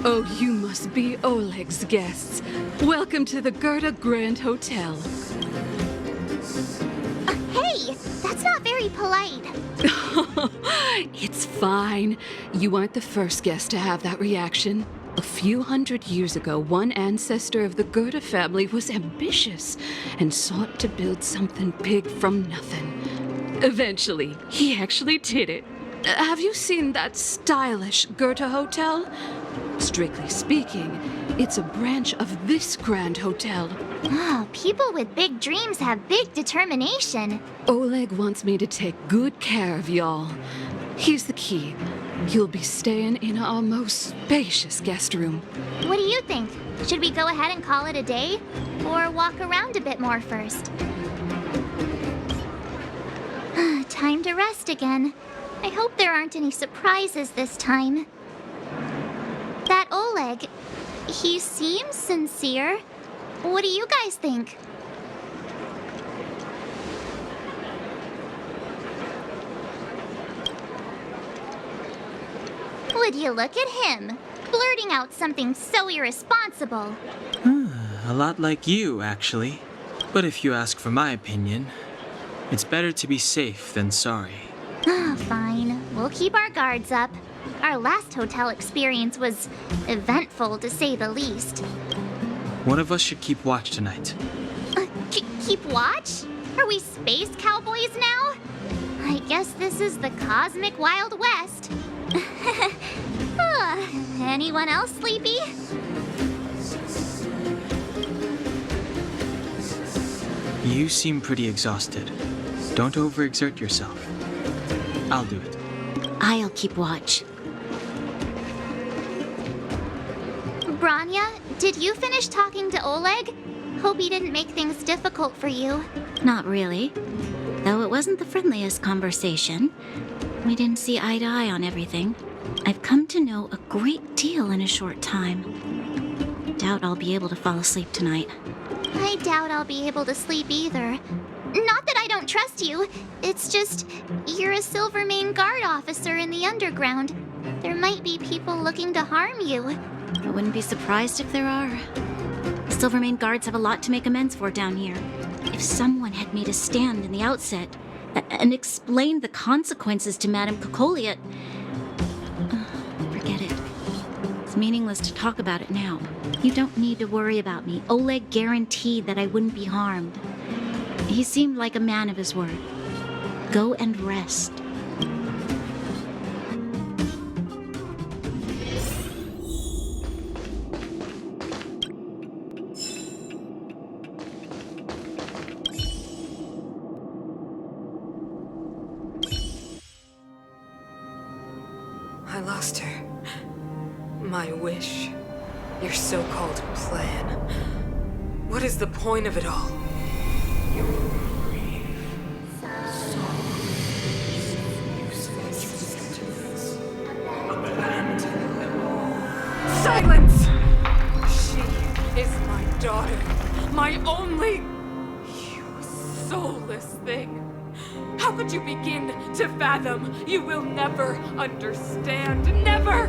Oh, you must be Oleg's guests. Welcome to the Gerda Grand Hotel. Hey, that's not very polite. It's fine. You aren't the first guest to have that reaction. A few hundred years ago, one ancestor of the Gerda family was ambitious and sought to build something big from nothing. Eventually, he actually did it. Have you seen that stylish Gerda hotel? Strictly speaking, it's a branch of this grand hotel. Oh, people with big dreams have big determination. Oleg wants me to take good care of y'all. Here's the key. You'll be staying in our most spacious guest room. What do you think? Should we go ahead and call it a day? Or walk around a bit more first? Time to rest again. I hope there aren't any surprises this time. That Oleg, he seems sincere. What do you guys think? Would you look at him, blurting out something so irresponsible? A lot like you, actually. But if you ask for my opinion, it's better to be safe than sorry. Fine. We'll keep our guards up. Our last hotel experience was eventful, to say the least. One of us should keep watch tonight. Keep watch? Are we space cowboys now? I guess this is the cosmic Wild West. Anyone else sleepy? You seem pretty exhausted. Don't overexert yourself. I'll do it. I'll keep watch. Branya, did you finish talking to Oleg? Hope he didn't make things difficult for you. Not really. Though it wasn't the friendliest conversation. We didn't see eye to eye on everything. I've come to know a great deal in a short time. Doubt I'll be able to fall asleep tonight. I doubt I'll be able to sleep either. Not that I don't trust you. It's just, you're a Silvermane guard officer in the underground. There might be people looking to harm you. I wouldn't be surprised if there are. Silvermane guards have a lot to make amends for down here. If someone had made a stand in the outset and explained the consequences to Madame Kokolia... forget it. It's meaningless to talk about it now. You don't need to worry about me. Oleg guaranteed that I wouldn't be harmed. He seemed like a man of his word. Go and rest. I lost her. My wish. Your so-called plan. What is the point of it all? Silence! She is my daughter. My only... You soulless thing. How could you begin to fathom? You will never understand. Never!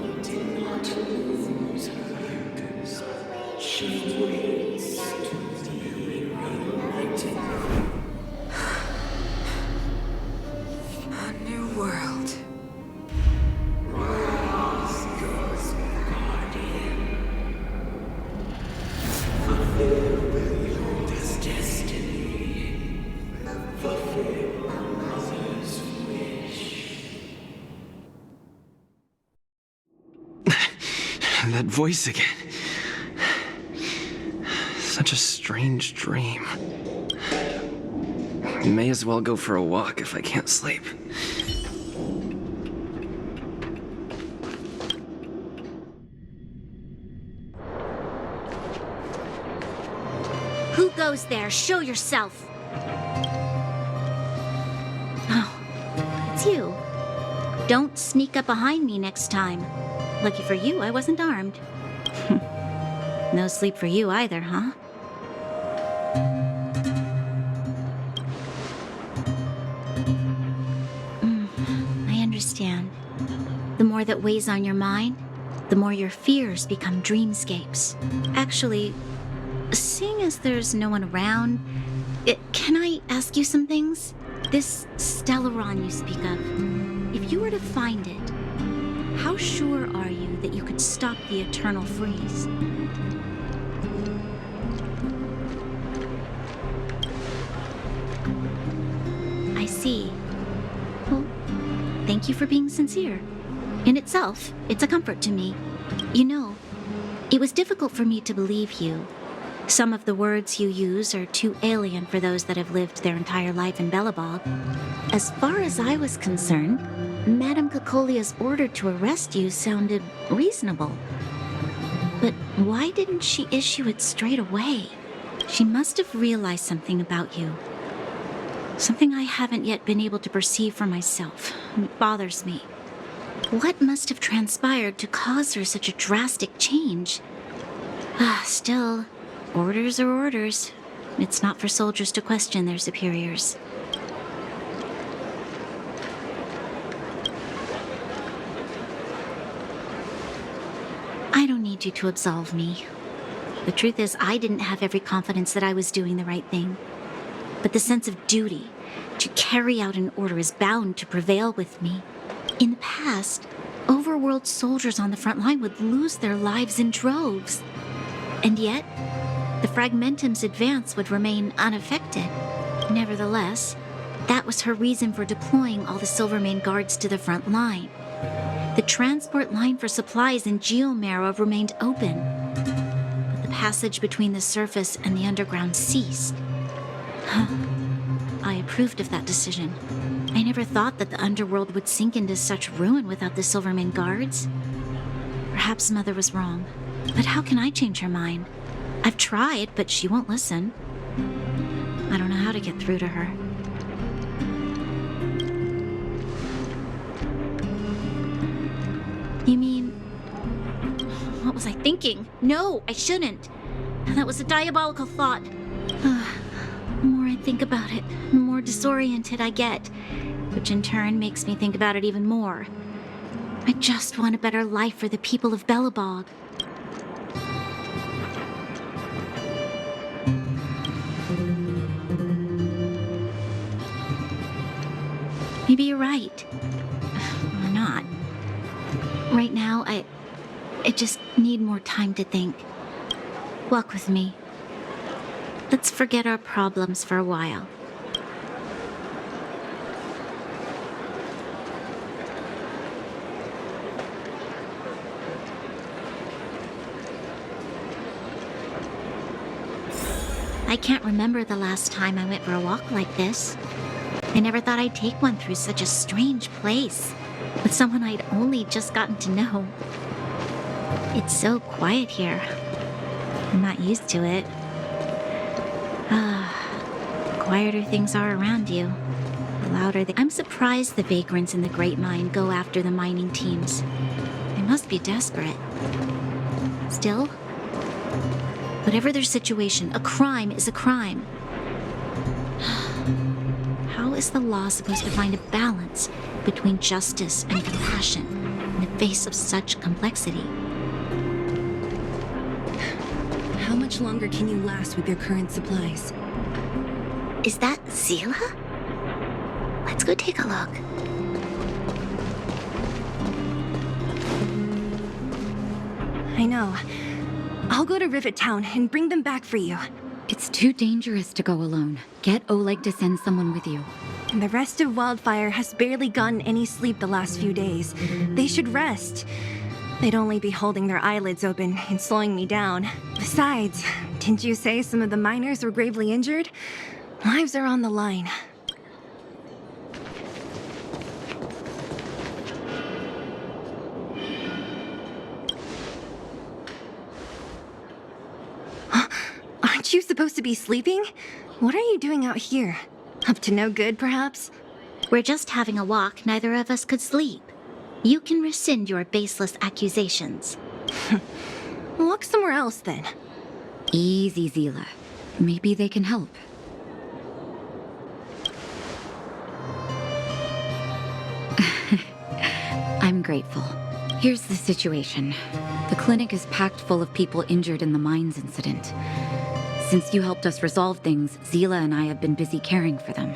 You did not lose her. She waits to be reunited. A new world. Rise, God's guardian. Fulfill your destiny. Fulfill a mother's wish. That voice again. Such a strange dream. May as well go for a walk if I can't sleep. Who goes there? Show yourself! Oh, it's you. Don't sneak up behind me next time. Lucky for you, I wasn't armed. No sleep for you either, huh? I understand. The more that weighs on your mind, the more your fears become dreamscapes. Actually, seeing as there's no one around, can I ask you some things? This Stellaron you speak of, if you were to find it, how sure are you that you could stop the eternal freeze? I see. Well, thank you for being sincere. In itself, it's a comfort to me. You know, it was difficult for me to believe you. Some of the words you use are too alien for those that have lived their entire life in Belobog. As far as I was concerned, Madame Cocolia's order to arrest you sounded reasonable. But why didn't she issue it straight away? She must have realized something about you. Something I haven't yet been able to perceive for myself. It bothers me. What must have transpired to cause her such a drastic change? Still, orders are orders. It's not for soldiers to question their superiors. I don't need you to absolve me. The truth is, I didn't have every confidence that I was doing the right thing. But the sense of duty to carry out an order is bound to prevail with me. In the past, overworld soldiers on the front line would lose their lives in droves. And yet, the Fragmentum's advance would remain unaffected. Nevertheless, that was her reason for deploying all the Silvermane guards to the front line. The transport line for supplies in Geomera remained open, but the passage between the surface and the underground ceased. I approved of that decision. I never thought that the underworld would sink into such ruin without the Silvermane guards. Perhaps Mother was wrong, but how can I change her mind? I've tried, but she won't listen. I don't know how to get through to her. You mean... What was I thinking? No, I shouldn't. That was a diabolical thought. The more I think about it, the more disoriented I get, which in turn makes me think about it even more. I just want a better life for the people of Belobog. Maybe you're right. Or not. Right now, I just need more time to think. Walk with me. Let's forget our problems for a while. I can't remember the last time I went for a walk like this. I never thought I'd take one through such a strange place, with someone I'd only just gotten to know. It's so quiet here. I'm not used to it. Quieter things are around you, the louder they... I'm surprised the vagrants in the Great Mine go after the mining teams. They must be desperate. Still, whatever their situation, a crime is a crime. How is the law supposed to find a balance between justice and compassion in the face of such complexity? How much longer can you last with your current supplies? Is that Zila? Let's go take a look. I know. I'll go to Rivet Town and bring them back for you. It's too dangerous to go alone. Get Oleg to send someone with you. And the rest of Wildfire has barely gotten any sleep the last few days. They should rest. They'd only be holding their eyelids open and slowing me down. Besides, didn't you say some of the miners were gravely injured? Lives are on the line. Aren't you supposed to be sleeping? What are you doing out here? Up to no good, perhaps? We're just having a walk. Neither of us could sleep. You can rescind your baseless accusations. Walk somewhere else, then. Easy, Zila. Maybe they can help. I'm grateful. Here's the situation. The clinic is packed full of people injured in the mines incident. Since you helped us resolve things, Zila and I have been busy caring for them.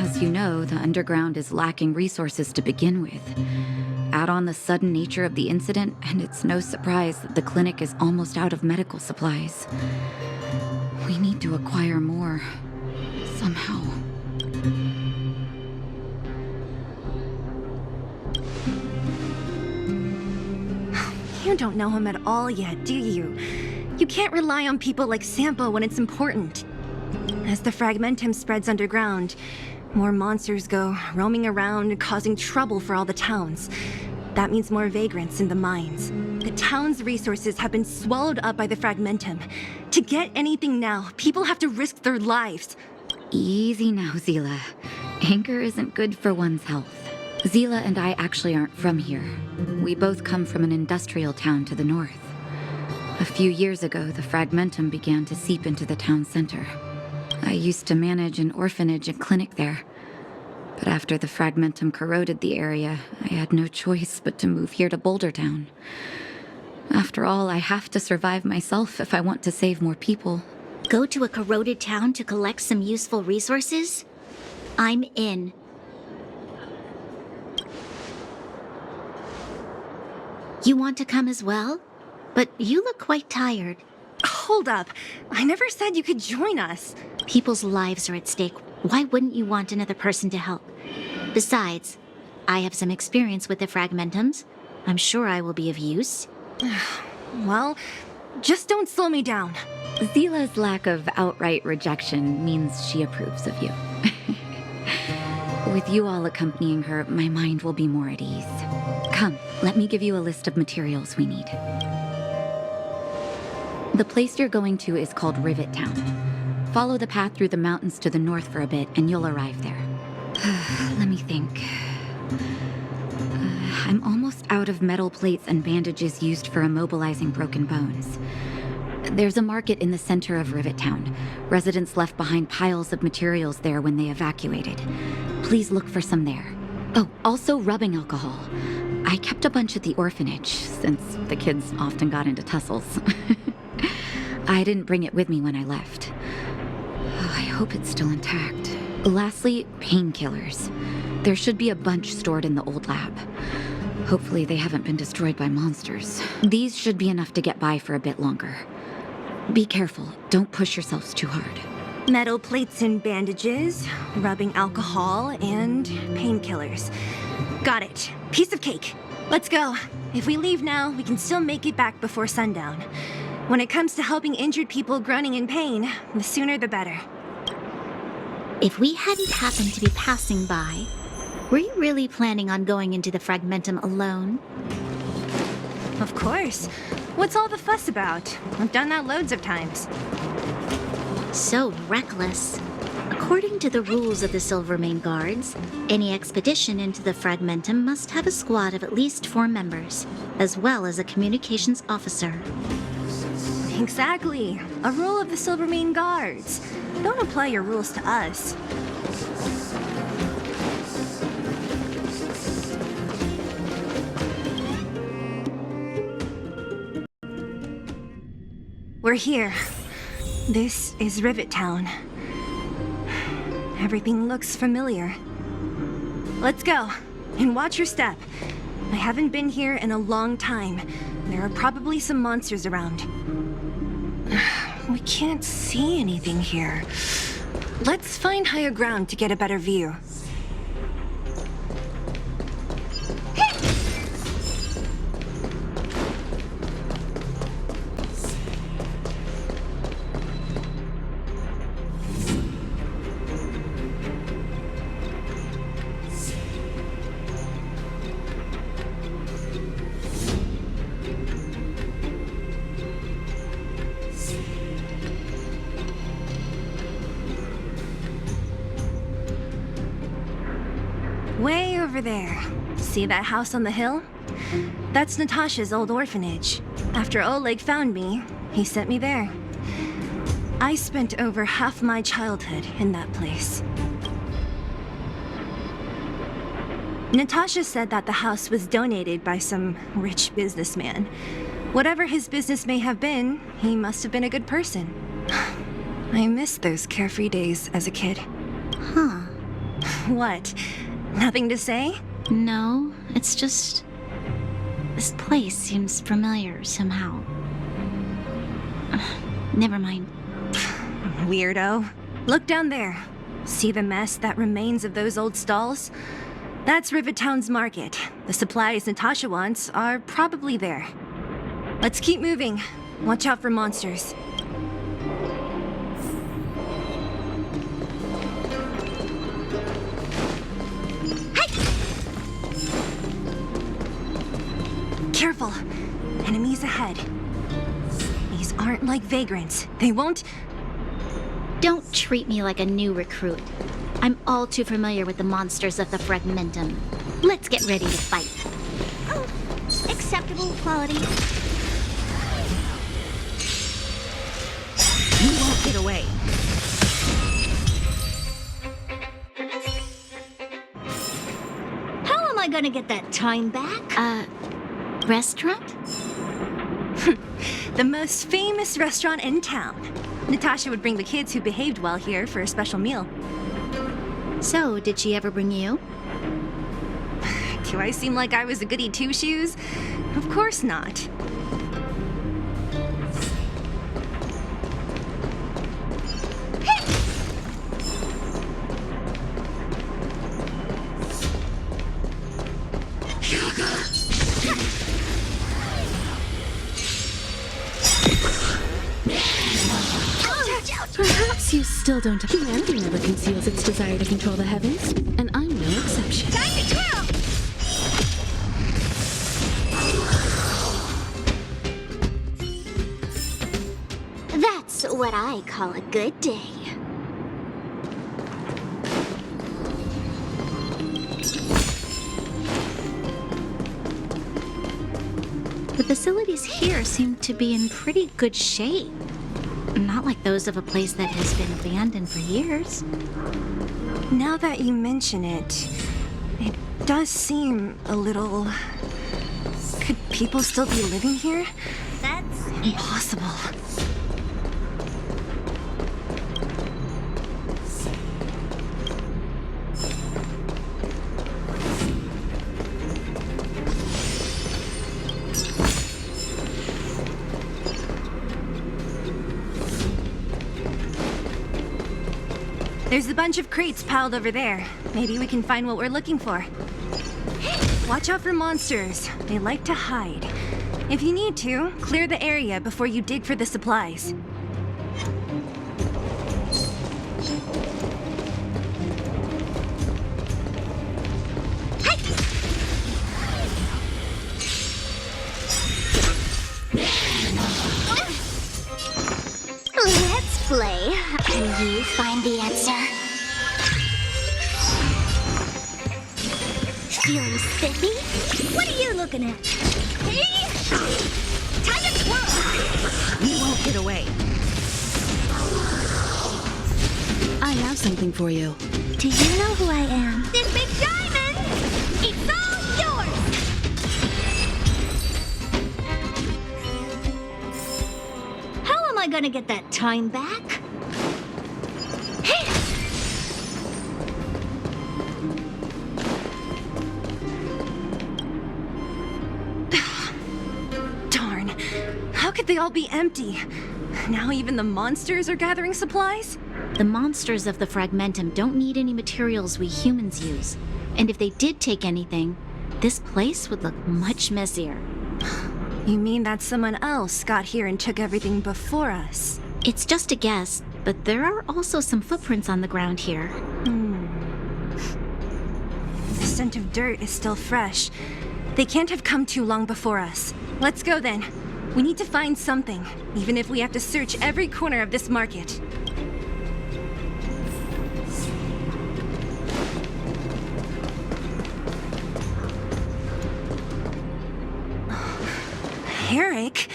As you know, the underground is lacking resources to begin with. Add on the sudden nature of the incident, and it's no surprise that the clinic is almost out of medical supplies. We need to acquire more, somehow. You don't know him at all yet, do you? You can't rely on people like Sampo when it's important. As the fragmentum spreads underground, more monsters go roaming around, causing trouble for all the towns. That means more vagrants in the mines. The town's resources have been swallowed up by the fragmentum. To get anything now, people have to risk their lives. Easy now, Zila. Anger isn't good for one's health. Zila and I actually aren't from here. We both come from an industrial town to the north. A few years ago, the fragmentum began to seep into the town center. I used to manage an orphanage and clinic there. But after the fragmentum corroded the area, I had no choice but to move here to Boulder Town. After all, I have to survive myself if I want to save more people. Go to a corroded town to collect some useful resources? I'm in. You want to come as well? But you look quite tired. Hold up. I never said you could join us. People's lives are at stake. Why wouldn't you want another person to help? Besides, I have some experience with the fragmentums. I'm sure I will be of use. Well, just don't slow me down. Zila's lack of outright rejection means she approves of you. With you all accompanying her, my mind will be more at ease. Come, let me give you a list of materials we need. The place you're going to is called Rivet Town. Follow the path through the mountains to the north for a bit, and you'll arrive there. Let me think. I'm almost out of metal plates and bandages used for immobilizing broken bones. There's a market in the center of Rivet Town. Residents left behind piles of materials there when they evacuated. Please look for some there. Oh, also rubbing alcohol. I kept a bunch at the orphanage, since the kids often got into tussles. I didn't bring it with me when I left. I hope it's still intact. Lastly, painkillers. There should be a bunch stored in the old lab. Hopefully they haven't been destroyed by monsters. These should be enough to get by for a bit longer. Be careful, don't push yourselves too hard. Metal plates and bandages, rubbing alcohol, and painkillers. Got it. Piece of cake. Let's go. If we leave now, we can still make it back before sundown. When it comes to helping injured people groaning in pain, the sooner the better. If we hadn't happened to be passing by, were you really planning on going into the fragmentum alone? Of course. What's all the fuss about? I've done that loads of times. So reckless. According to the rules of the Silvermane Guards, any expedition into the fragmentum must have a squad of at least 4 members, as well as a communications officer. Exactly. A rule of the Silvermane Guards. Don't apply your rules to us. We're here. This is Rivet Town. Everything looks familiar. Let's go, and watch your step. I haven't been here in a long time. There are probably some monsters around. We can't see anything here. Let's find higher ground to get a better view. Way over there. See that house on the hill? That's Natasha's old orphanage. After Oleg found me, he sent me there. I spent over half my childhood in that place. Natasha said that the house was donated by some rich businessman. Whatever his business may have been, he must have been a good person. I miss those carefree days as a kid. Huh. What? Nothing to say? No, it's just... this place seems familiar somehow. Never mind. Weirdo. Look down there. See the mess that remains of those old stalls? That's Rivet Town's market. The supplies Natasha wants are probably there. Let's keep moving. Watch out for monsters. Careful. Enemies ahead. These aren't like vagrants. They won't... Don't treat me like a new recruit. I'm all too familiar with the monsters of the Fragmentum. Let's get ready to fight. Oh, acceptable quality. You won't get away. How am I gonna get that time back? Restaurant? The most famous restaurant in town. Natasha would bring the kids who behaved well here for a special meal. So, did she ever bring you? Do I seem like I was a goody two-shoes? Of course not. Perhaps you still don't. Humanity never conceals its desire to control the heavens, and I'm no exception. Time to twirl! That's what I call a good day. The facilities here seem to be in pretty good shape. Not like those of a place that has been abandoned for years. Now that you mention it, it does seem a little... Could people still be living here? That's Impossible. There's a bunch of crates piled over there. Maybe we can find what we're looking for. Watch out for monsters. They like to hide. If you need to, clear the area before you dig for the supplies. Let's play. Can you find the answer? Feeling spiffy? What are you looking at? Hey! Time to twirl! You won't get away. I have something for you. Do you know who I am? This big diamond! It's all yours! How am I gonna get that time back? Darn. How could they all be empty? Now even the monsters are gathering supplies? The monsters of the Fragmentum don't need any materials we humans use. And if they did take anything, this place would look much messier. You mean that someone else got here and took everything before us? It's just a guess, but there are also some footprints on the ground here. The scent of dirt is still fresh. They can't have come too long before us. Let's go then. We need to find something, even if we have to search every corner of this market. Eric?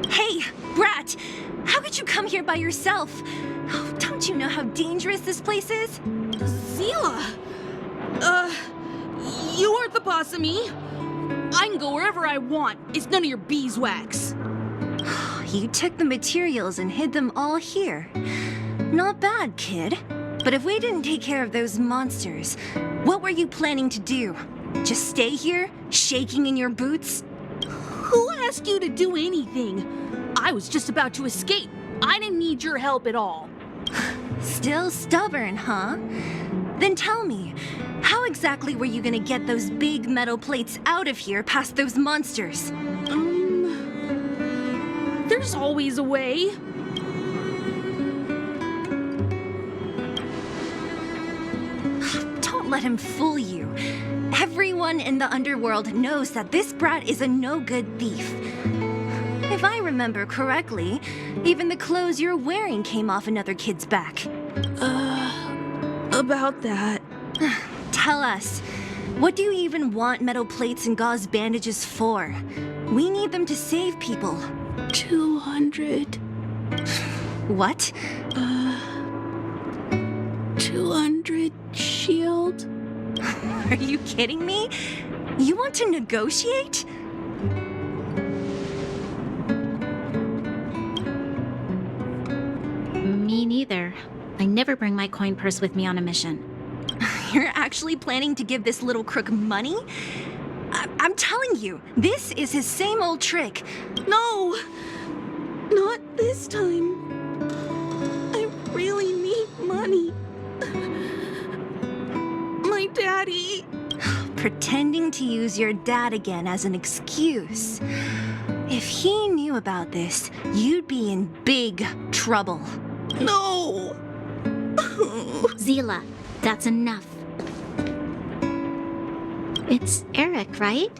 Hey, Brat! How could you come here by yourself? Oh, don't you know how dangerous this place is? Zila! You aren't the boss of me. I can go wherever I want. It's none of your beeswax. You took the materials and hid them all here. Not bad, kid. But if we didn't take care of those monsters, what were you planning to do? Just stay here, shaking in your boots? Who asked you to do anything? I was just about to escape. I didn't need your help at all. Still stubborn, huh? Then tell me, how exactly were you gonna get those big metal plates out of here past those monsters? There's always a way. Don't let him fool you. Everyone in the underworld knows that this brat is a no-good thief. If I remember correctly, even the clothes you're wearing came off another kid's back. About that. Tell us, what do you even want metal plates and gauze bandages for? We need them to save people. 200. What? 200 shield? Are you kidding me? You want to negotiate? Me neither. I never bring my coin purse with me on a mission. You're actually planning to give this little crook money? I'm telling you, this is his same old trick. No! Not this time. I really need money. My daddy. Pretending to use your dad again as an excuse. If he knew about this, you'd be in big trouble. No! Zila, that's enough. It's Eric, right?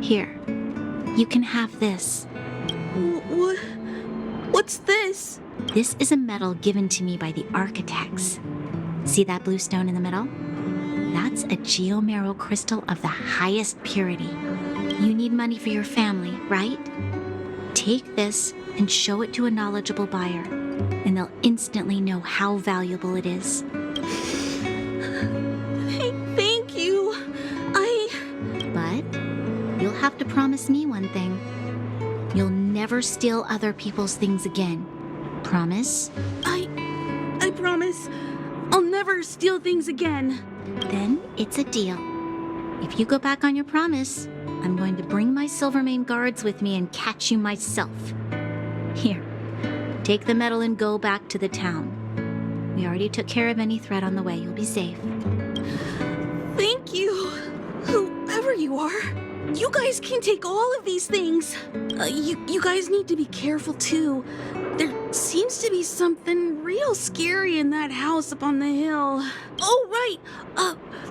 Here, you can have this. What's this? This is a medal given to me by the architects. See that blue stone in the middle? That's a geomerald crystal of the highest purity. You need money for your family, right? Take this and show it to a knowledgeable buyer, and they'll instantly know how valuable it is. Thank you. But you'll have to promise me one thing. You'll never steal other people's things again. Promise? I promise. I'll never steal things again. Then it's a deal. If you go back on your promise, I'm going to bring my Silvermane guards with me and catch you myself. Here, take the medal and go back to the town. We already took care of any threat on the way. You'll be safe. Thank you, whoever you are. You guys can take all of these things. You guys need to be careful too. There seems to be something real scary in that house up on the hill. Oh, right.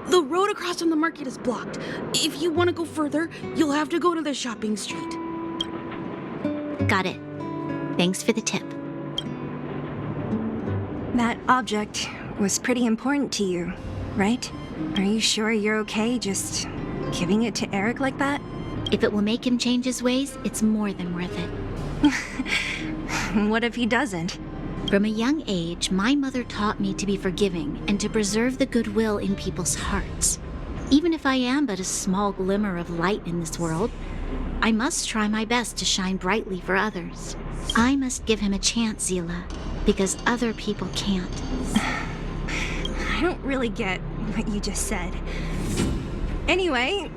The road across from the market is blocked. If you want to go further, you'll have to go to the shopping street. Got it. Thanks for the tip. That object was pretty important to you, right? Are you sure you're okay just giving it to Eric like that? If it will make him change his ways, it's more than worth it. What if he doesn't? From a young age, my mother taught me to be forgiving and to preserve the goodwill in people's hearts. Even if I am but a small glimmer of light in this world, I must try my best to shine brightly for others. I must give him a chance, Zila, because other people can't. I don't really get what you just said. Anyway,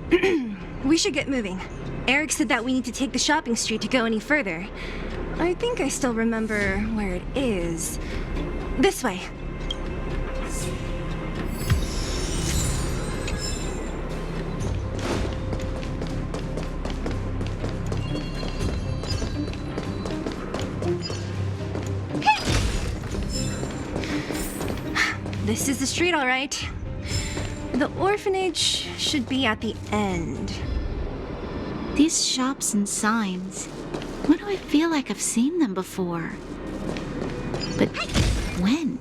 we should get moving. Eric said that we need to take the shopping street to go any further. I think I still remember where it is. This way. This is the street, all right. The orphanage should be at the end. These shops and signs, why do I feel like I've seen them before? But when?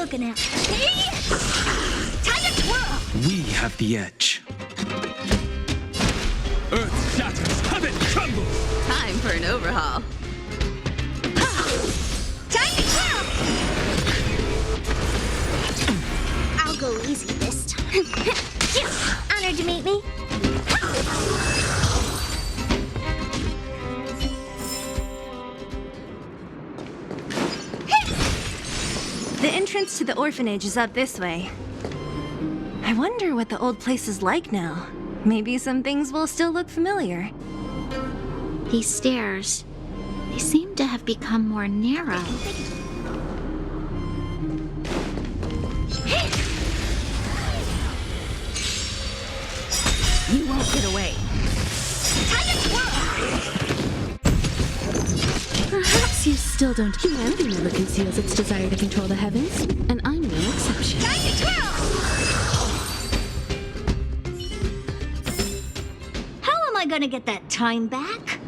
looking at? Time to twirl! We have the edge. Earth shatters, heaven trembles! Time for an overhaul. Time to twirl! I'll go easy this time. Honored to meet me. The entrance to the orphanage is up this way. I wonder what the old place is like now. Maybe some things will still look familiar. These stairs, they seem to have become more narrow. You won't get away. Perhaps you still don't. Humanity never conceals its desire to control the heavens, and I'm no exception. How am I gonna get that time back?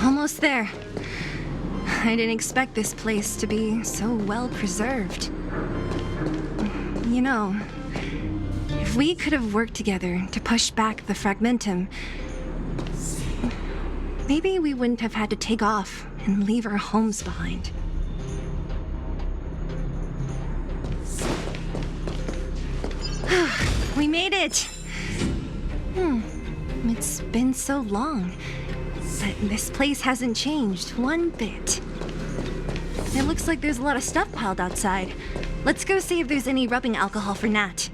Almost there. I didn't expect this place to be so well preserved. You know, if we could have worked together to push back the fragmentum, maybe we wouldn't have had to take off and leave our homes behind. We made it! It's been so long, but this place hasn't changed one bit. It looks like there's a lot of stuff piled outside. Let's go see if there's any rubbing alcohol for Nat.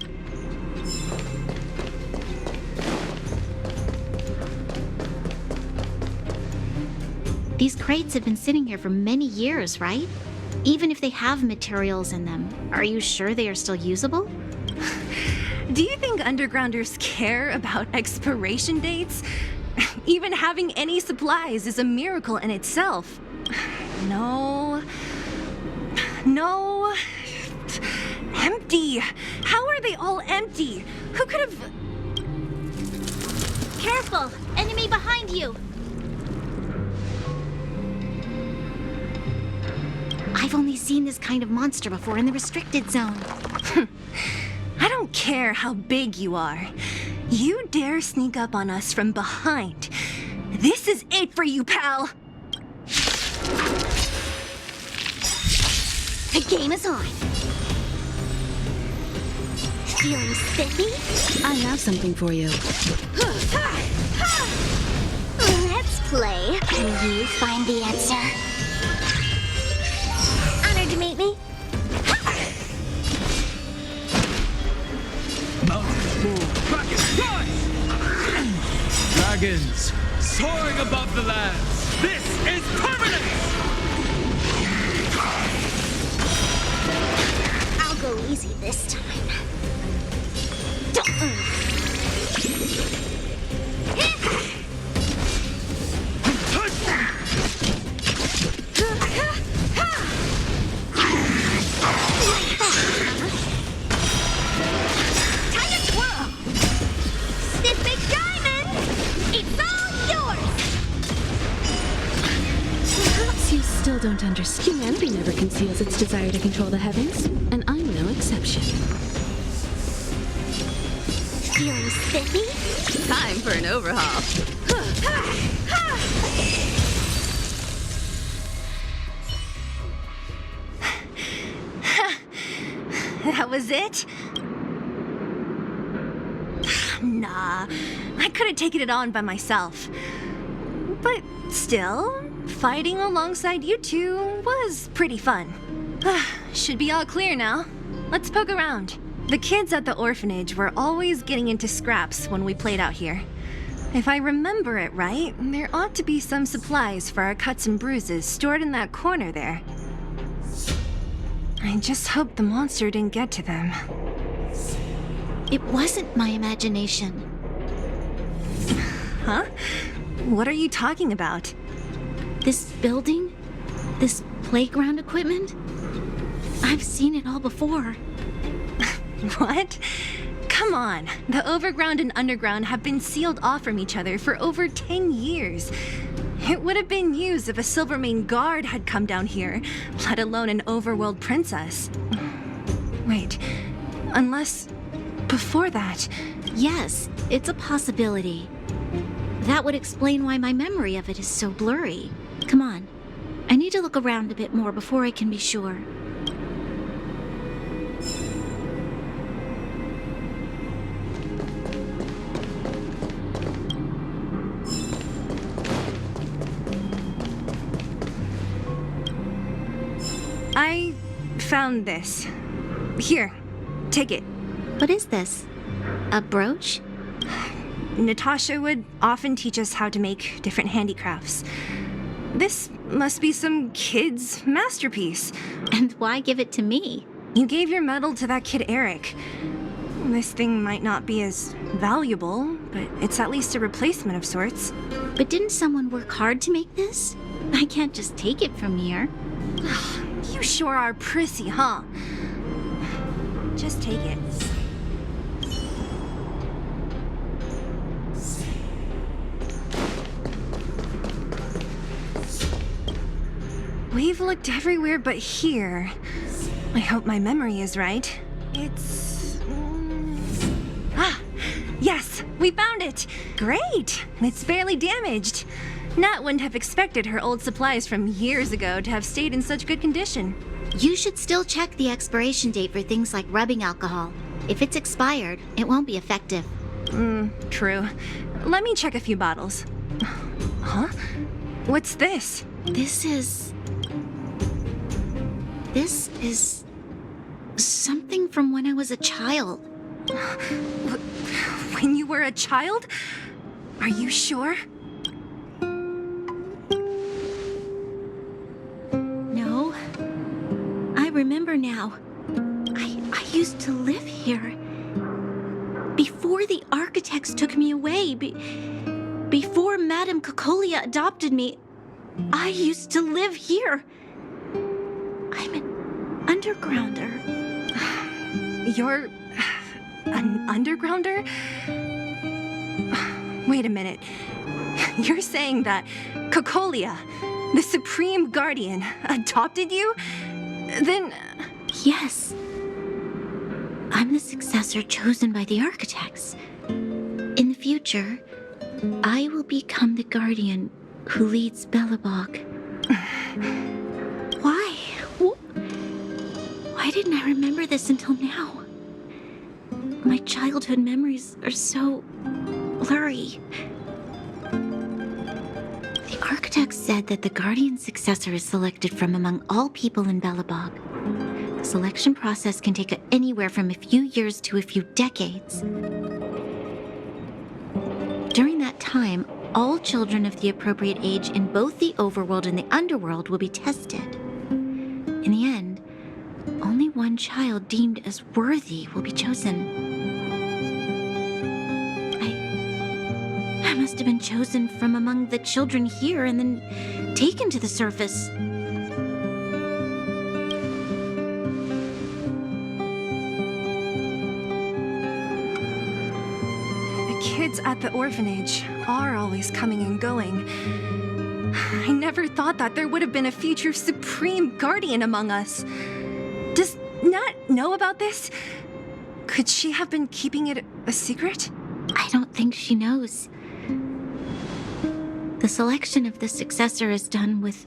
These crates have been sitting here for many years, right? Even if they have materials in them, are you sure they are still usable? Do you think undergrounders care about expiration dates? Even having any supplies is a miracle in itself. No. Empty. How are they all empty? Who could have... Careful! Enemy behind you! I've only seen this kind of monster before in the restricted zone. I don't care how big you are. You dare sneak up on us from behind. This is it for you, pal! The game is on. Feeling spiffy? I have something for you. Let's play. Can you find the answer? Honored to meet me. Mountains move, dragons rise! Dragons soaring above the lands. This is permanence! I'll go easy this time. Still don't understand. Humanity never conceals its desire to control the heavens, and I'm no exception. Feeling spiffy? Time for an overhaul. That was it? Nah, I could have taken it on by myself. But still, fighting alongside you two was pretty fun. Should be all clear now. Let's poke around. The kids at the orphanage were always getting into scraps when we played out here. If I remember it right, there ought to be some supplies for our cuts and bruises stored in that corner there. I just hope the monster didn't get to them. It wasn't my imagination. Huh? What are you talking about? This building? This playground equipment? I've seen it all before. What? Come on, the overground and underground have been sealed off from each other for over 10 years. It would have been news if a Silvermane guard had come down here, let alone an overworld princess. Wait, unless before that... Yes, it's a possibility. That would explain why my memory of it is so blurry. Come on, I need to look around a bit more before I can be sure. I found this. Here, take it. What is this? A brooch? Natasha would often teach us how to make different handicrafts. This must be some kid's masterpiece. And why give it to me? You gave your medal to that kid Eric. This thing might not be as valuable, but it's at least a replacement of sorts. But didn't someone work hard to make this? I can't just take it from here. You sure are prissy, huh? Just take it. We've looked everywhere but here. I hope my memory is right. It's... Yes, we found it! Great! It's barely damaged. Nat wouldn't have expected her old supplies from years ago to have stayed in such good condition. You should still check the expiration date for things like rubbing alcohol. If it's expired, it won't be effective. True. Let me check a few bottles. Huh? What's this? This is something from when I was a child. When you were a child? Are you sure? No. I remember now. I used to live here. Before the architects took me away, before Madame Cocolia adopted me, I used to live here. I'm an undergrounder. You're an undergrounder? Wait a minute. You're saying that Cocolia, the Supreme Guardian, adopted you? Then... Yes. I'm the successor chosen by the architects. In the future, I will become the guardian who leads Belobog. Why? Why didn't I remember this until now? My childhood memories are so blurry. The architects said that the guardian successor is selected from among all people in Belobog. The selection process can take anywhere from a few years to a few decades. During that time, all children of the appropriate age in both the overworld and the underworld will be tested. In the end, only one child deemed as worthy will be chosen. I must have been chosen from among the children here and then taken to the surface. Kids at the orphanage are always coming and going. I never thought that there would have been a future Supreme Guardian among us. Does Nat know about this? Could she have been keeping it a secret? I don't think she knows. The selection of the successor is done with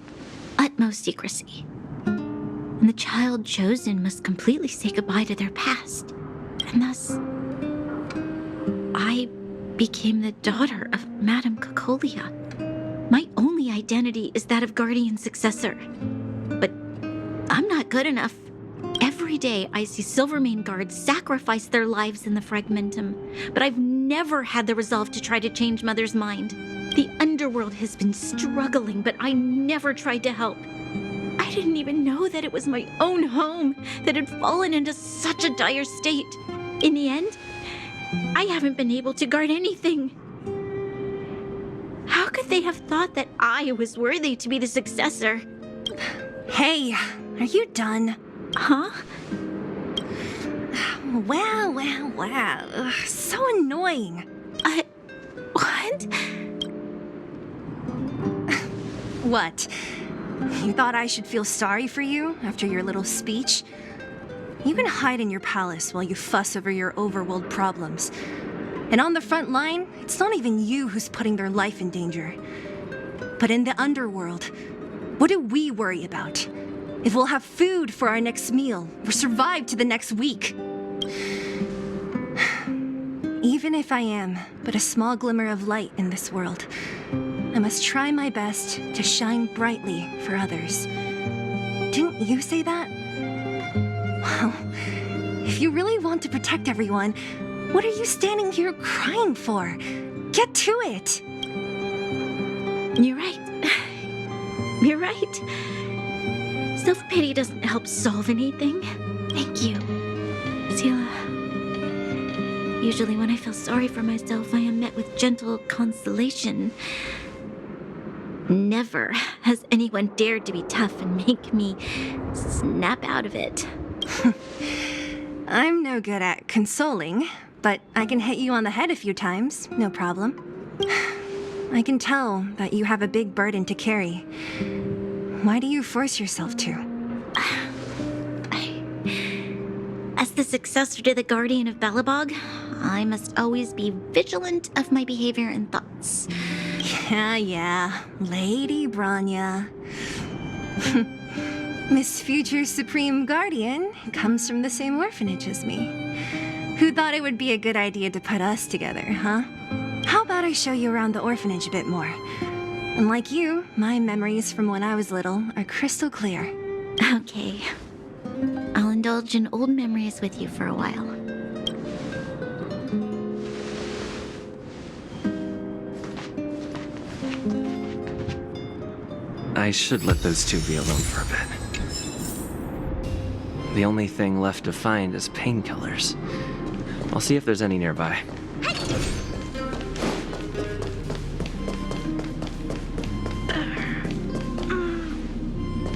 utmost secrecy. And the child chosen must completely say goodbye to their past. And thus, I became the daughter of Madame Cocolia. My only identity is that of guardian successor. But I'm not good enough. Every day I see Silvermane guards sacrifice their lives in the Fragmentum, but I've never had the resolve to try to change Mother's mind. The underworld has been struggling, but I never tried to help. I didn't even know that it was my own home that had fallen into such a dire state. In the end, I haven't been able to guard anything. How could they have thought that I was worthy to be the successor? Hey, are you done? Huh? Well, wow. Ugh, so annoying. What? What? You thought I should feel sorry for you after your little speech? You can hide in your palace while you fuss over your overworld problems. And on the front line, it's not even you who's putting their life in danger. But in the underworld, what do we worry about? If we'll have food for our next meal, or survive to the next week. Even if I am but a small glimmer of light in this world, I must try my best to shine brightly for others. Didn't you say that? Well, if you really want to protect everyone, what are you standing here crying for? Get to it! You're right. You're right. Self-pity doesn't help solve anything. Thank you, Sela. Usually when I feel sorry for myself, I am met with gentle consolation. Never has anyone dared to be tough and make me snap out of it. I'm no good at consoling, but I can hit you on the head a few times, no problem. I can tell that you have a big burden to carry. Why do you force yourself to? As the successor to the Guardian of Balabog, I must always be vigilant of my behavior and thoughts. Yeah, Lady Branya. Miss Future Supreme Guardian comes from the same orphanage as me. Who thought it would be a good idea to put us together, huh? How about I show you around the orphanage a bit more? Unlike you, my memories from when I was little are crystal clear. Okay. I'll indulge in old memories with you for a while. I should let those two be alone for a bit. The only thing left to find is painkillers. I'll see if there's any nearby.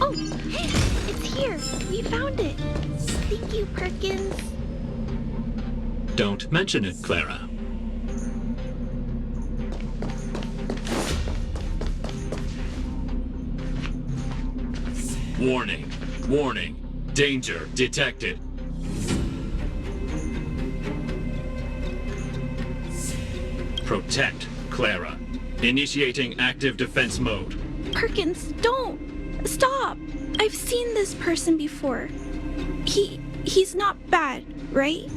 Oh, hey, it's here. We found it. Thank you, Perkins. Don't mention it, Clara. Warning. Warning. Danger detected. Protect, Clara. Initiating active defense mode. Perkins, don't! Stop! I've seen this person before. He's not bad, right?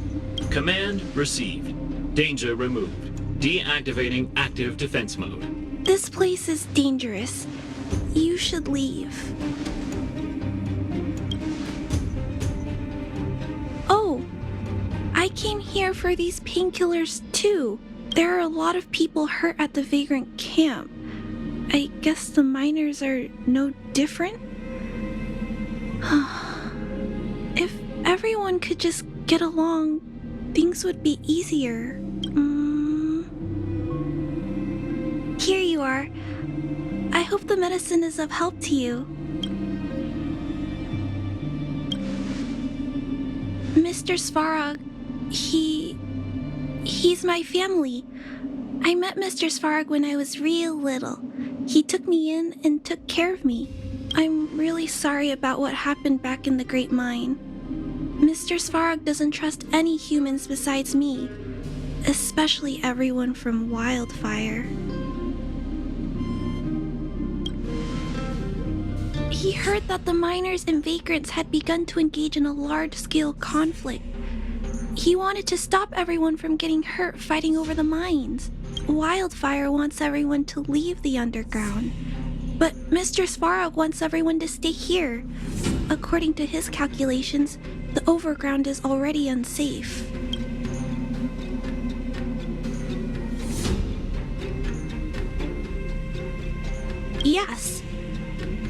Command received. Danger removed. Deactivating active defense mode. This place is dangerous. You should leave. Oh, I came here for these painkillers too. There are a lot of people hurt at the Vagrant camp. I guess the miners are no different? If everyone could just get along, things would be easier. Here you are. I hope the medicine is of help to you. Mr. Svarog, he's my family. I met Mr. Svarog when I was real little. He took me in and took care of me. I'm really sorry about what happened back in the Great Mine. Mr. Svarog doesn't trust any humans besides me, especially everyone from Wildfire. He heard that the miners and vagrants had begun to engage in a large-scale conflict. He wanted to stop everyone from getting hurt fighting over the mines. Wildfire wants everyone to leave the underground. But Mr. Svarog wants everyone to stay here. According to his calculations, the overground is already unsafe. Yes.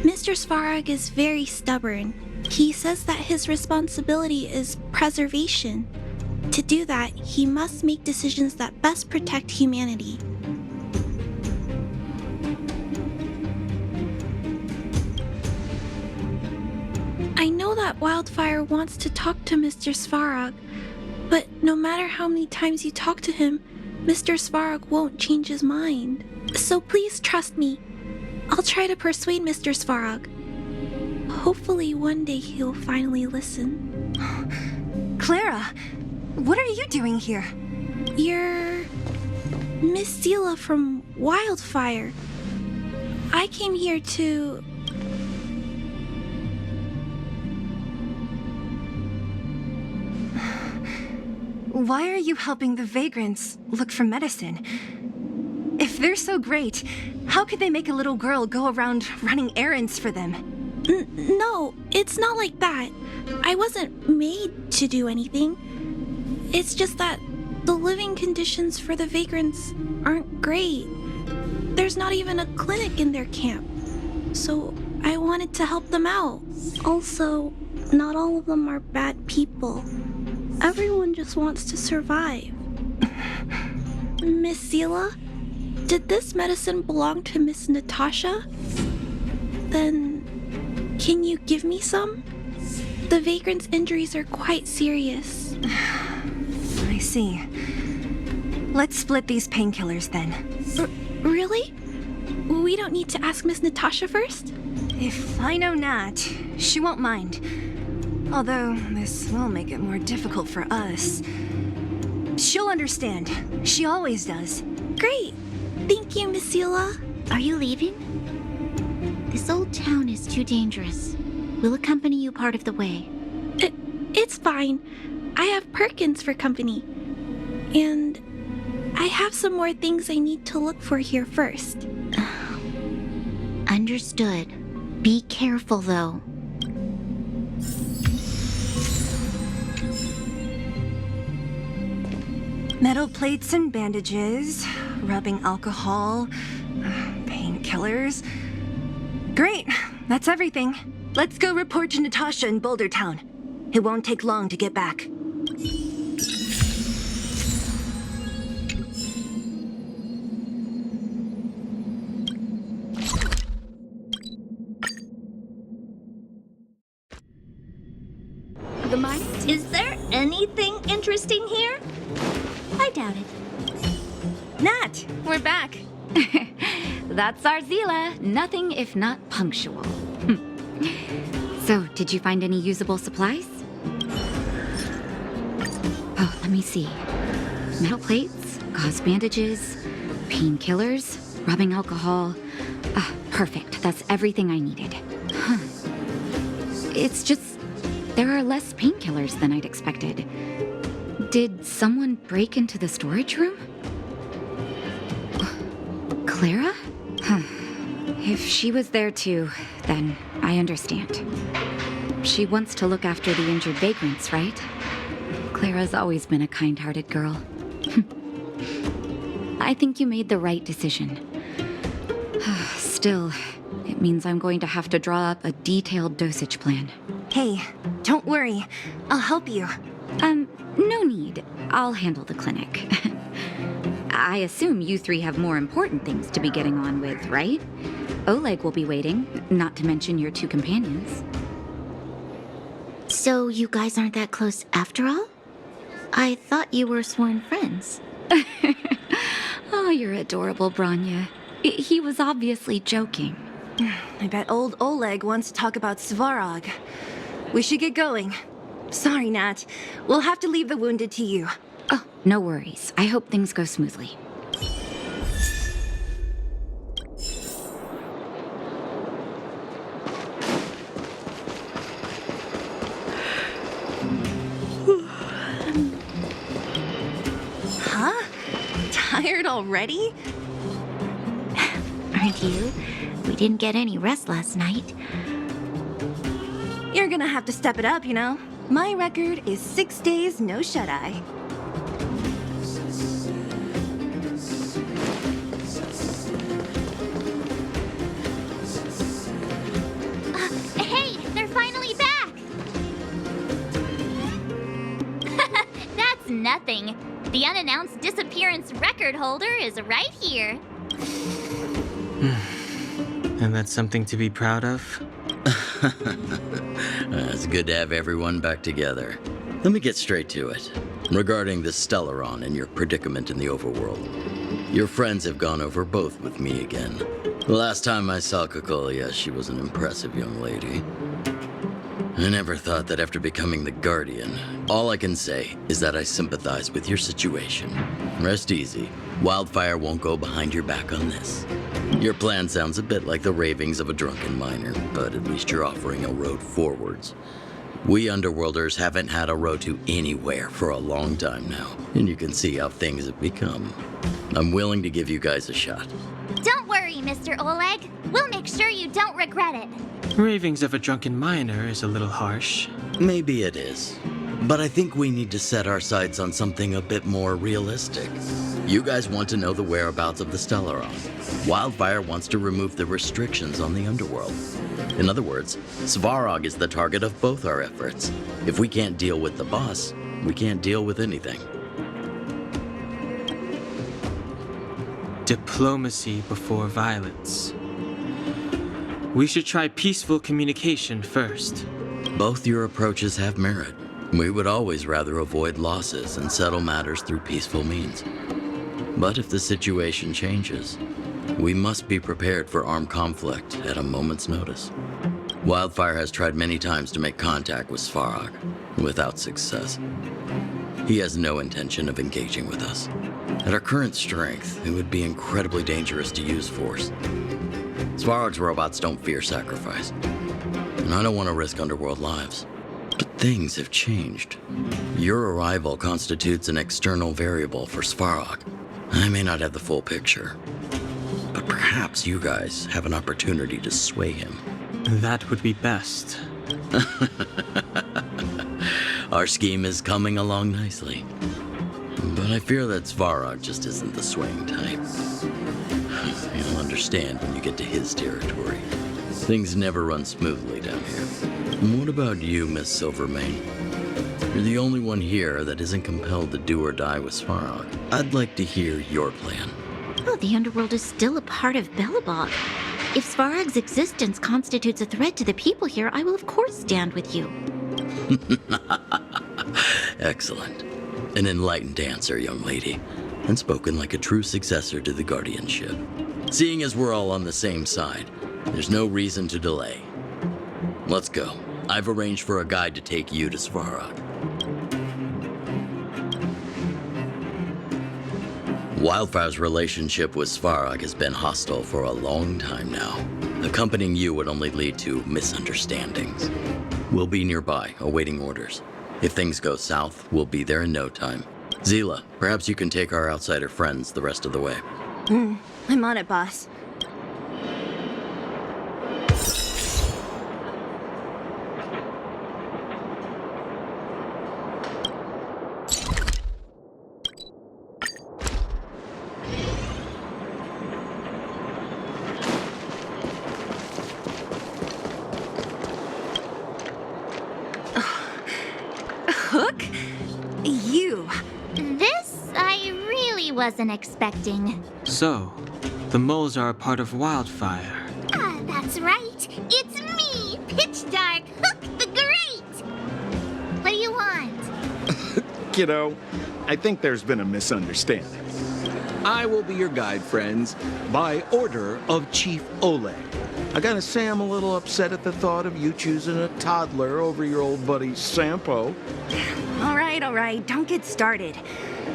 Mr. Svarog is very stubborn. He says that his responsibility is preservation. To do that, he must make decisions that best protect humanity. I know that Wildfire wants to talk to Mr. Svarog, But no matter how many times you talk to him, Mr. Svarog won't change his mind. So please trust me. I'll try to persuade Mr. Svarog. Hopefully one day he'll finally listen. Clara, what are you doing here? You're Miss Seela from Wildfire. I came here to... Why are you helping the vagrants look for medicine? If they're so great, how could they make a little girl go around running errands for them? No, it's not like that. I wasn't made to do anything. It's just that the living conditions for the vagrants aren't great. There's not even a clinic in their camp. So I wanted to help them out. Also, not all of them are bad people. Everyone just wants to survive. Miss Seela, did this medicine belong to Miss Natasha? Then, can you give me some? The vagrant's injuries are quite serious. I see. Let's split these painkillers then. Really? We don't need to ask Miss Natasha first? If I know Nat, she won't mind. Although, this will make it more difficult for us. She'll understand. She always does. Great. Thank you, Miss Seela. Are you leaving? This old town is too dangerous. We'll accompany you part of the way. It's fine. I have Perkins for company. And I have some more things I need to look for here first. Understood. Be careful, though. Metal plates and bandages, rubbing alcohol, painkillers. Great, that's everything. Let's go report to Natasha in Boulder Town. It won't take long to get back. The mine? Is there anything interesting here? I doubt it. Nat, we're back. That's our Zila. Nothing if not punctual. So, did you find any usable supplies? Oh, let me see. Metal plates, gauze bandages, painkillers, rubbing alcohol. Ah, perfect. That's everything I needed. Huh. It's just, there are less painkillers than I'd expected. Did someone break into the storage room? Clara? Huh. If she was there too, then I understand. She wants to look after the injured vagrants, right? Clara's always been a kind-hearted girl. I think you made the right decision. Still, it means I'm going to have to draw up a detailed dosage plan. Hey, don't worry. I'll help you. No need. I'll handle the clinic. I assume you three have more important things to be getting on with, right? Oleg will be waiting, not to mention your two companions. So you guys aren't that close after all? I thought you were sworn friends. Oh, you're adorable, Branya. He was obviously joking. I bet old Oleg wants to talk about Svarog. We should get going. Sorry, Nat. We'll have to leave the wounded to you. Oh, no worries. I hope things go smoothly. Huh? Tired already? Aren't you? We didn't get any rest last night. You're gonna have to step it up, you know? My record is 6 days, no shut-eye. Hey, they're finally back! That's nothing. The unannounced disappearance record holder is right here. And that's something to be proud of? It's good to have everyone back together. Let me get straight to it. regarding the Stellaron and your predicament in the overworld. Your friends have gone over both with me again. The last time I saw Kokolia, she was an impressive young lady. I never thought that after becoming the Guardian, all I can say is that I sympathize with your situation. Rest easy. Wildfire won't go behind your back on this. Your plan sounds a bit like the ravings of a drunken miner, but at least you're offering a road forwards. We Underworlders haven't had a road to anywhere for a long time now, and you can see how things have become. I'm willing to give you guys a shot. Don't worry, Mr. Oleg. We'll make sure you don't regret it. Ravings of a drunken miner is a little harsh. Maybe it is, but I think we need to set our sights on something a bit more realistic. You guys want to know the whereabouts of the Stellaron. Wildfire wants to remove the restrictions on the Underworld. In other words, Svarog is the target of both our efforts. If we can't deal with the boss, we can't deal with anything. Diplomacy before violence. We should try peaceful communication first. Both your approaches have merit. We would always rather avoid losses and settle matters through peaceful means. But if the situation changes, we must be prepared for armed conflict at a moment's notice. Wildfire has tried many times to make contact with Svarog, without success. He has no intention of engaging with us. At our current strength, it would be incredibly dangerous to use force. Svarog's robots don't fear sacrifice, and I don't want to risk Underworld lives. But things have changed. Your arrival constitutes an external variable for Svarog. I may not have the full picture, but perhaps you guys have an opportunity to sway him. That would be best. Our scheme is coming along nicely, but I fear that Svarog just isn't the swaying type. You'll understand when you get to his territory. Things never run smoothly down here. And what about you, Miss Silvermane? You're the only one here that isn't compelled to do or die with Svarog. I'd like to hear your plan. Oh, the Underworld is still a part of Belobog. If Svarog's existence constitutes a threat to the people here, I will of course stand with you. Excellent. An enlightened answer, young lady, and spoken like a true successor to the guardianship. Seeing as we're all on the same side, there's no reason to delay. Let's go. I've arranged for a guide to take you to Svarog. Wildfire's relationship with Svarog has been hostile for a long time now. Accompanying you would only lead to misunderstandings. We'll be nearby, awaiting orders. If things go south, we'll be there in no time. Zila, perhaps you can take our outsider friends the rest of the way. I'm on it, boss. Hook? You. This I really wasn't expecting. So, the moles are a part of Wildfire. Ah, that's right. It's me, Pitch Dark Hook the Great. What do you want? Kiddo, I think there's been a misunderstanding. I will be your guide, friends, by order of Chief Oleg. I gotta say I'm a little upset at the thought of you choosing a toddler over your old buddy Sampo. All right, don't get started.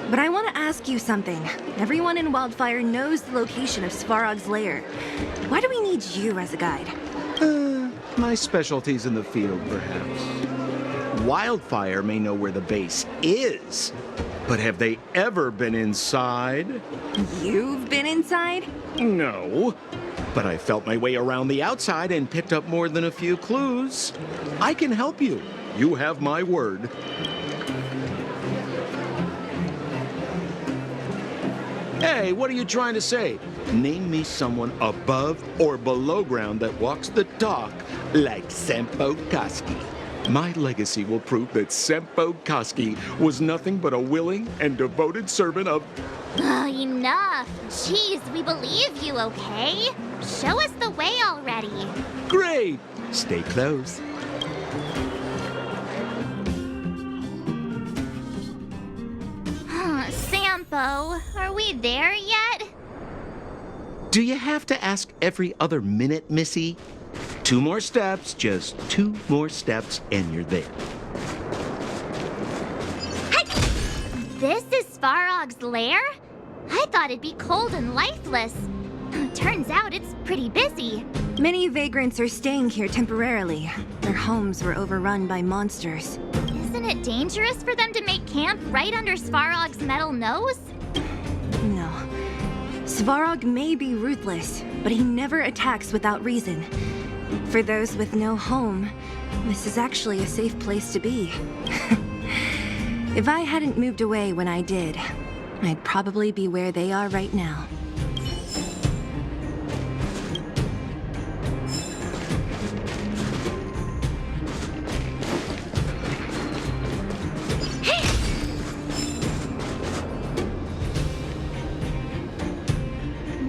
But I want to ask you something. Everyone in Wildfire knows the location of Svarog's lair. Why do we need you as a guide? My specialty's in the field, perhaps. Wildfire may know where the base is, but have they ever been inside? You've been inside? No, but I felt my way around the outside and picked up more than a few clues. I can help you. You have my word. Hey, what are you trying to say? Name me someone above or below ground that walks the dock like Sempo Koski. My legacy will prove that Sempo Koski was nothing but a willing and devoted servant of... Oh, enough. Jeez, we believe you, okay? Show us the way already. Great! Stay close. Sampo, are we there yet? Do you have to ask every other minute, Missy? 2 more steps, just 2 more steps, and you're there. This is Svarog's lair? I thought it'd be cold and lifeless. Turns out it's pretty busy. Many vagrants are staying here temporarily. Their homes were overrun by monsters. Isn't it dangerous for them to make camp right under Svarog's metal nose? No. Svarog may be ruthless, but he never attacks without reason. For those with no home, this is actually a safe place to be. If I hadn't moved away when I did, I'd probably be where they are right now.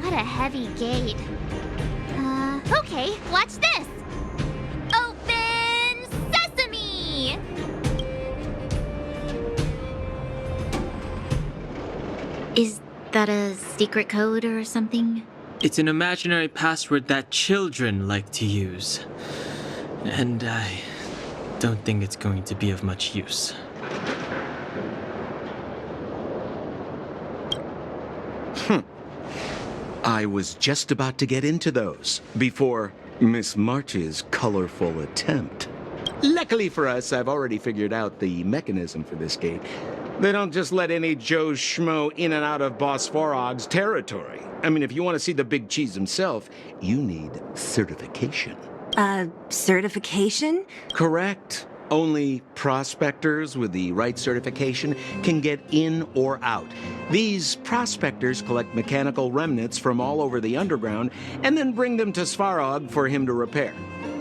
What a heavy gate. Okay, watch this. Open sesame! Is that a secret code or something? It's an imaginary password that children like to use. And I don't think it's going to be of much use. I was just about to get into those before Miss March's colorful attempt. Luckily for us, I've already figured out the mechanism for this gate. They don't just let any Joe Schmo in and out of Boss Svarog's territory. I mean, if you want to see the big cheese himself, you need certification. Certification? Correct. Only prospectors with the right certification can get in or out. These prospectors collect mechanical remnants from all over the underground and then bring them to Svarog for him to repair.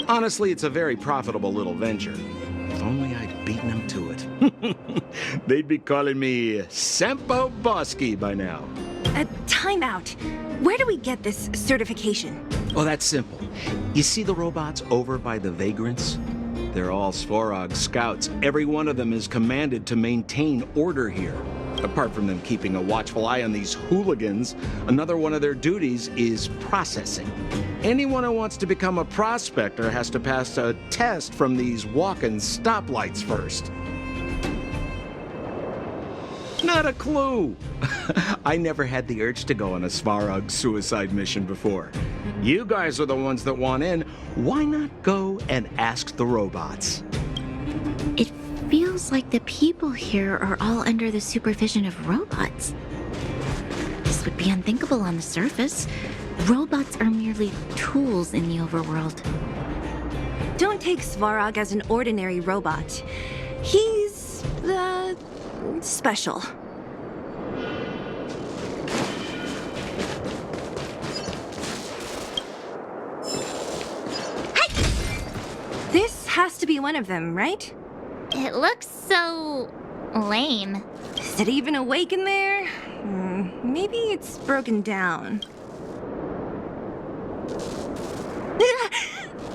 Honestly, it's a very profitable little venture. If only I'd beaten them to it. They'd be calling me Sampo Bosky by now. Time out. Where do we get this certification? Oh, that's simple. You see the robots over by the vagrants? They're all Svarog scouts. Every one of them is commanded to maintain order here. Apart from them keeping a watchful eye on these hooligans, another one of their duties is processing. Anyone who wants to become a prospector has to pass a test from these walking stoplights first. Not a clue. I never had the urge to go on a Svarog suicide mission before. You guys are the ones that want in. Why not go and ask the robots? It feels like the people here are all under the supervision of robots. This would be unthinkable on the surface. Robots are merely tools in the overworld. Don't take Svarog as an ordinary robot. He's, special. This has to be one of them, right? It looks so lame. Is it even awake in there? Maybe it's broken down.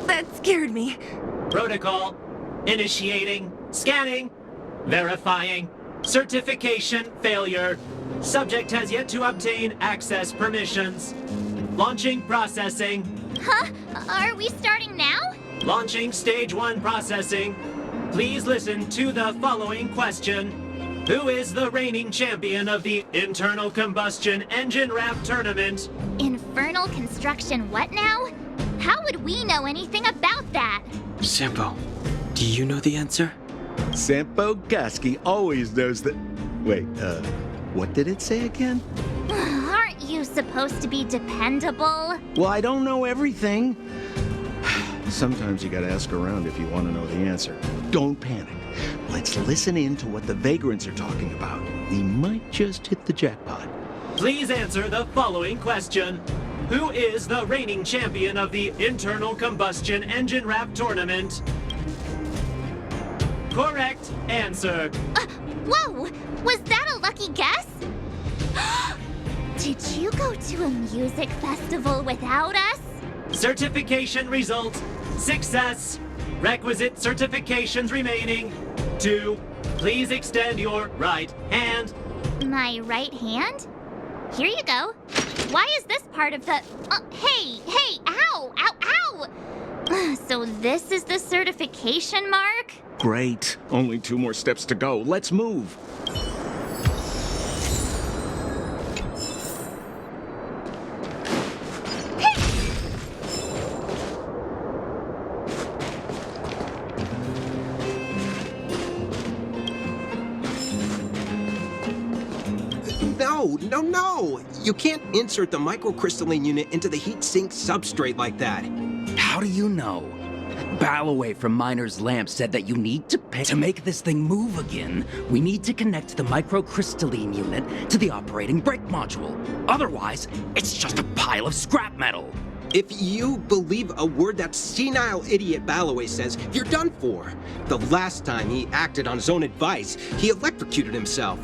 That scared me. Protocol. Initiating. Scanning. Verifying. Certification failure. Subject has yet to obtain access permissions. Launching processing. Huh? Are we starting now? Launching stage 1 processing. Please listen to the following question. Who is the reigning champion of the Internal Combustion Engine Ramp Tournament? Infernal construction what now? How would we know anything about that? Sampo, do you know the answer? Sampo Koski always knows that... Wait, what did it say again? Aren't you supposed to be dependable? Well, I don't know everything. Sometimes you gotta ask around if you want to know the answer. Don't panic. Let's listen in to what the vagrants are talking about. We might just hit the jackpot. Please answer the following question. Who is the reigning champion of the Internal Combustion Engine Ramp Tournament? Correct answer. Whoa! Was that a lucky guess? Did you go to a music festival without us? Certification result. Success. Requisite certifications remaining. 2. Please extend your right hand. My right hand? Here you go. Why is this part of the... hey, ow, ow, ow! So this is the certification mark? Great. Only 2 more steps to go. Let's move. No! You can't insert the microcrystalline unit into the heat sink substrate like that. How do you know? Balloway from Miner's Lamp said that you need to pay to make this thing move again. We need to connect the microcrystalline unit to the operating brake module. Otherwise, it's just a pile of scrap metal. If you believe a word that senile idiot Balloway says, you're done for. The last time he acted on his own advice, he electrocuted himself.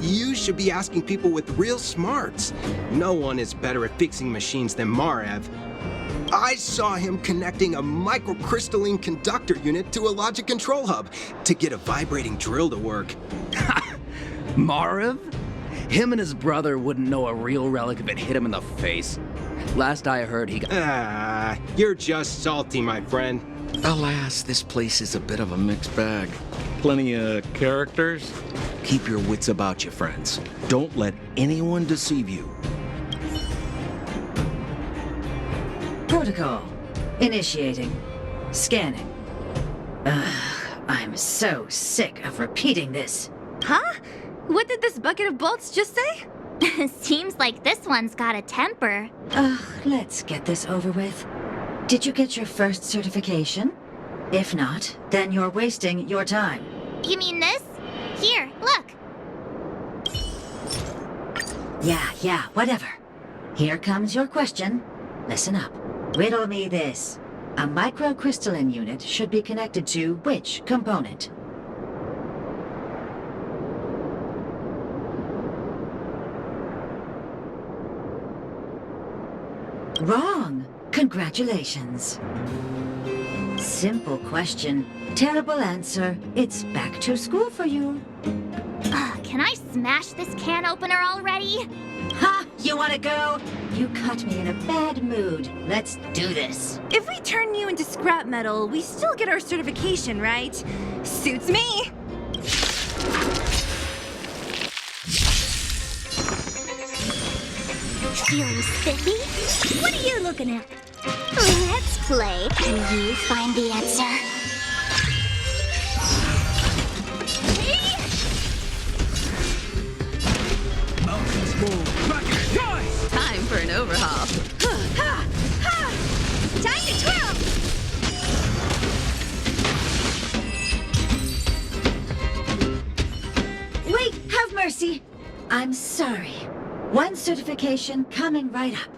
You should be asking people with real smarts. No one is better at fixing machines than Marev. I saw him connecting a microcrystalline conductor unit to a logic control hub to get a vibrating drill to work. Marev? Him and his brother wouldn't know a real relic if it hit him in the face. Last I heard, he got... You're just salty, my friend. Alas, this place is a bit of a mixed bag. Plenty of characters. Keep your wits about you, friends. Don't let anyone deceive you. Protocol. Initiating. Scanning. I'm so sick of repeating this. Huh? What did this bucket of bolts just say? Seems like this one's got a temper. Let's get this over with. Did you get your first certification? If not, then you're wasting your time. You mean this? Here, look. Yeah, whatever. Here comes your question. Listen up. Riddle me this. A microcrystalline unit should be connected to which component? Wrong. Congratulations. Simple question. Terrible answer. It's back to school for you. Can I smash this can opener already? Ha! You wanna go? You caught me in a bad mood. Let's do this. If we turn you into scrap metal, we still get our certification, right? Suits me. Feeling spiffy? What are you looking at? Let's play, and you find the answer. Time for an overhaul. Time to twirl! Wait, have mercy. I'm sorry. One certification coming right up.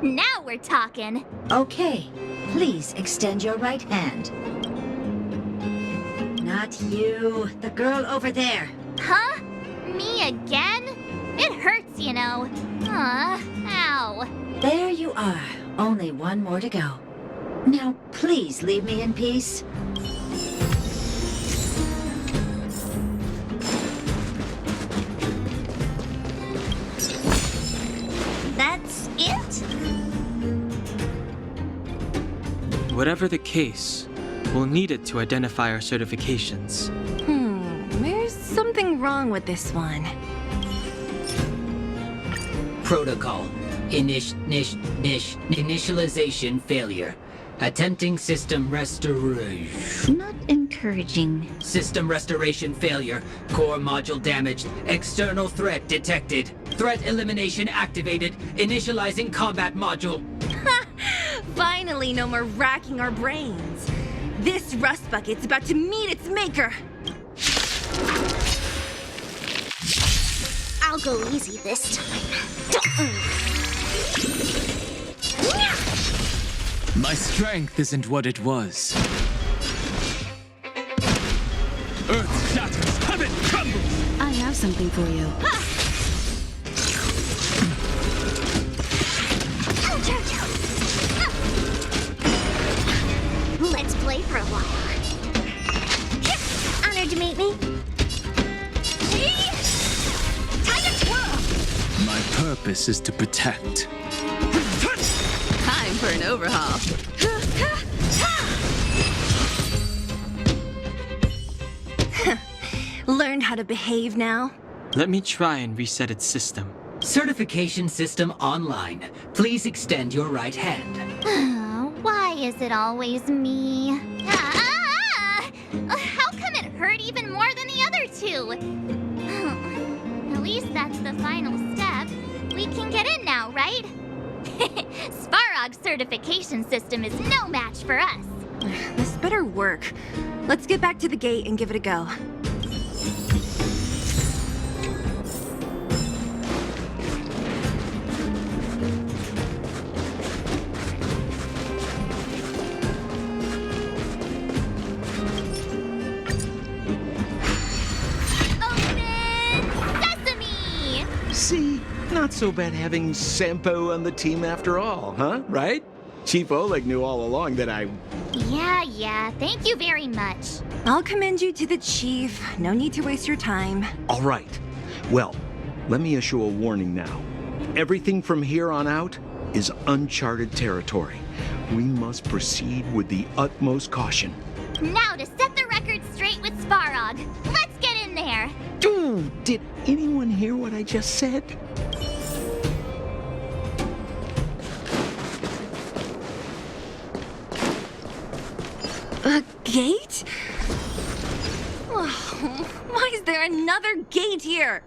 Now we're talking. Okay, please extend your right hand. Not you, the girl over there. Huh? Me again? It hurts, you know. Ow. There you are. Only one more to go. Now, please leave me in peace. That's it? Whatever the case, we'll need it to identify our certifications. There's something wrong with this one. Protocol. Initialization failure. Attempting system restoration. Not encouraging. System restoration failure. Core module damaged. External threat detected. Threat elimination activated. Initializing combat module. Finally, no more racking our brains. This rust bucket's about to meet its maker. I'll go easy this time. My strength isn't what it was. Earth shatters, heaven crumbles! I have something for you. Let's play for a while. 'Honored to meet me. purpose is to protect. Time for an overhaul. Learned how to behave now? Let me try and reset its system. Certification system online. Please extend your right hand. Why is it always me? How come it hurt even more than the other two? At least that's the final step. We can get in now, right? Svarog's certification system is no match for us. This better work. Let's get back to the gate and give it a go. See, not so bad having Sampo on the team after all, huh? Right? Chief Oleg knew all along that I... Yeah, thank you very much. I'll commend you to the chief. No need to waste your time. All right. Well, let me issue a warning now. Everything from here on out is uncharted territory. We must proceed with the utmost caution. Now to set the record straight with Svarog. Let's get in there. Dude, did anyone hear what I just said? A gate? Oh, why is there another gate here?